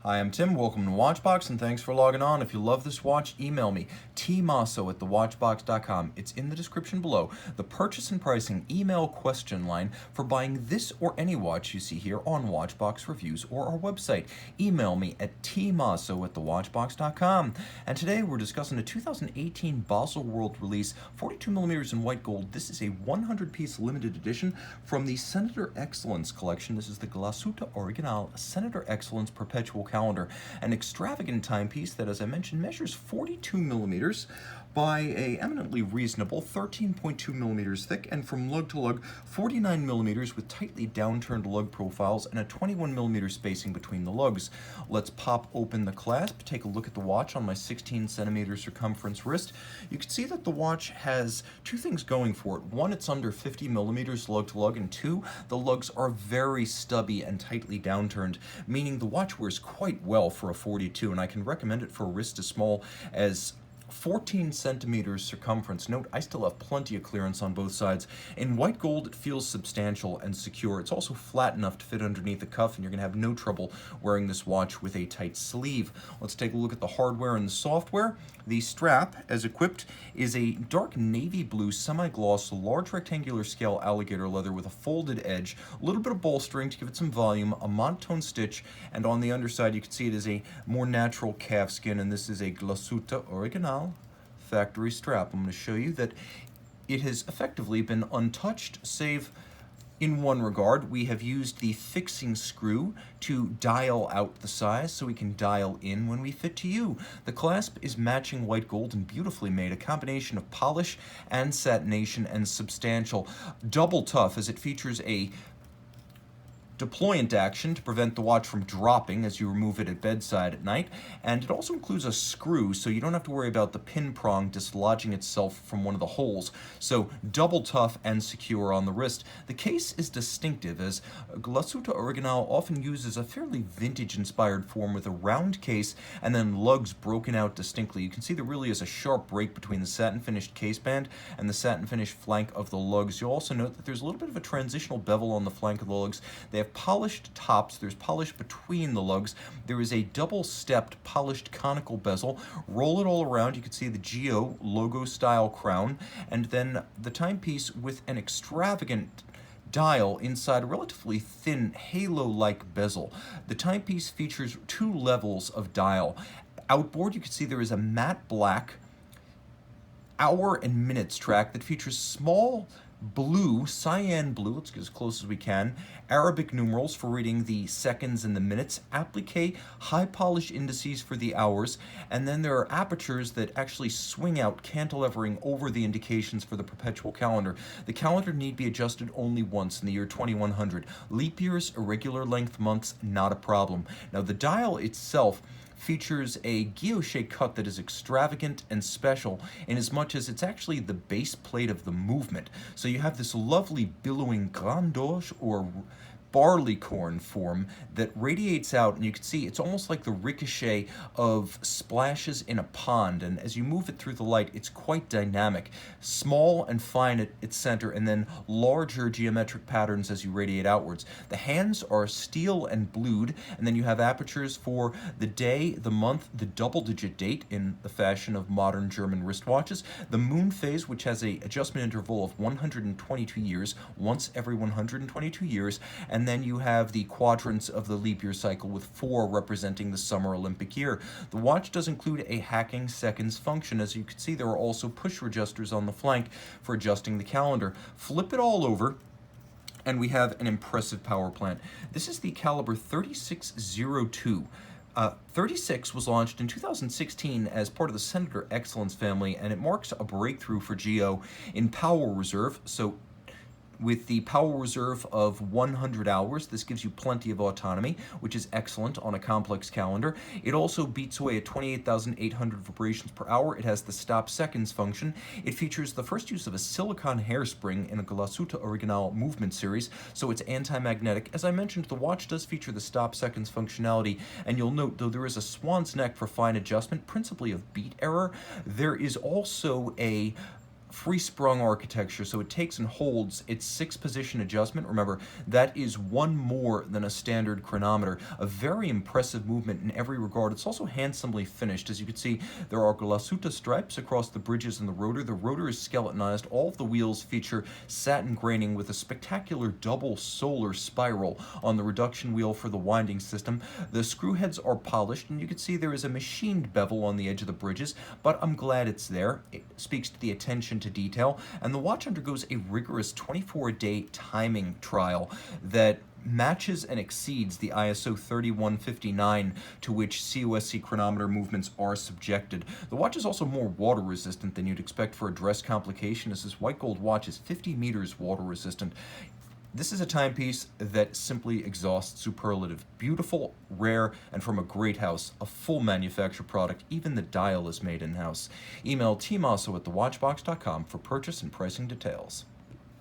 Hi, I'm Tim. Welcome to Watchbox, and thanks for logging on. If you love this watch, email me, tmosso@thewatchbox.com. It's in the description below. The purchase and pricing email question line for buying this or any watch you see here on Watchbox Reviews or our website. Email me at tmosso@thewatchbox.com. And today we're discussing a 2018 Basel World release, 42mm in white gold. This is a 100-piece limited edition from the Senator Excellence collection. This is the Glashutte Original Senator Excellence Perpetual calendar, an extravagant timepiece that, as I mentioned, measures 42mm by a eminently reasonable 13.2mm thick, and from lug to lug 49mm with tightly downturned lug profiles and a 21mm spacing between the lugs. Let's pop open the clasp, take a look at the watch on my 16cm circumference wrist. You can see that the watch has two things going for it. One, it's under 50mm lug to lug, and two, the lugs are very stubby and tightly downturned, meaning the watch wears quite well for a 42, and I can recommend it for a wrist as small as 14 centimeters circumference. Note, I still have plenty of clearance on both sides. In white gold, it feels substantial and secure. It's also flat enough to fit underneath the cuff, and you're going to have no trouble wearing this watch with a tight sleeve. Let's take a look at the hardware and the software. The strap, as equipped, is a dark navy blue semi-gloss large rectangular scale alligator leather with a folded edge, a little bit of bolstering to give it some volume, a monotone stitch, and on the underside you can see it is a more natural calf skin, and this is a Glashutte Original factory strap. I'm going to show you that it has effectively been untouched, save in one regard. We have used the fixing screw to dial out the size so we can dial in when we fit to you. The clasp is matching white gold and beautifully made, a combination of polish and satination, and substantial. Double tough, as it features a deployant action to prevent the watch from dropping as you remove it at bedside at night, and it also includes a screw so you don't have to worry about the pin prong dislodging itself from one of the holes. So double tough and secure on the wrist. The case is distinctive, as Glashutte Original often uses a fairly vintage inspired form with a round case and then lugs broken out distinctly. You can see there really is a sharp break between the satin finished case band and the satin finished flank of the lugs. You'll also note that there's a little bit of a transitional bevel on the flank of the lugs. They have polished tops, there's polish between the lugs, there is a double-stepped polished conical bezel. Roll it all around, you can see the GO logo style crown, and then the timepiece with an extravagant dial inside a relatively thin halo-like bezel. The timepiece features two levels of dial. Outboard, you can see there is a matte black hour and minutes track that features small blue, cyan blue, let's get as close as we can, Arabic numerals for reading the seconds and the minutes, applique, high polish indices for the hours, and then there are apertures that actually swing out, cantilevering over the indications for the perpetual calendar. The calendar need be adjusted only once in the year 2100. Leap years, irregular length months, not a problem. Now the dial itself features a guilloche cut that is extravagant and special in as much as it's actually the base plate of the movement. So you have this lovely billowing grand doge or barleycorn form that radiates out, and you can see it's almost like the ricochet of splashes in a pond, and as you move it through the light, it's quite dynamic. Small and fine at its center, and then larger geometric patterns as you radiate outwards. The hands are steel and blued, and then you have apertures for the day, the month, the double-digit date in the fashion of modern German wristwatches, the moon phase, which has a adjustment interval of 122 years, once every 122 years, and then you have the quadrants of the leap year cycle with 4 representing the summer Olympic year. The watch does include a hacking seconds function. As you can see, there are also push adjusters on the flank for adjusting the calendar. Flip it all over, and we have an impressive power plant. This is the caliber 3602. 36 was launched in 2016 as part of the Senator Excellence family, and it marks a breakthrough for GO in power reserve. So with the power reserve of 100 hours, this gives you plenty of autonomy, which is excellent on a complex calendar. It also beats away at 28,800 vibrations per hour. It has the stop seconds function. It features the first use of a silicone hairspring in a Glashutte Original movement series, so it's anti-magnetic. As I mentioned, the watch does feature the stop seconds functionality, and you'll note, though there is a swan's neck for fine adjustment, principally of beat error, there is also a free-sprung architecture, so it takes and holds its 6-position adjustment. Remember, that is one more than a standard chronometer. A very impressive movement in every regard. It's also handsomely finished. As you can see, there are Glashutte stripes across the bridges and the rotor. The rotor is skeletonized. All of the wheels feature satin graining with a spectacular double solar spiral on the reduction wheel for the winding system. The screw heads are polished, and you can see there is a machined bevel on the edge of the bridges, but I'm glad it's there. It speaks to the attention to detail, and the watch undergoes a rigorous 24-day timing trial that matches and exceeds the ISO 3159 to which COSC chronometer movements are subjected. The watch is also more water resistant than you'd expect for a dress complication, as this white gold watch is 50 meters water resistant. This is a timepiece that simply exhausts superlative. Beautiful, rare, and from a great house. A full manufacturer product. Even the dial is made in-house. Email tmosso@thewatchbox.com for purchase and pricing details.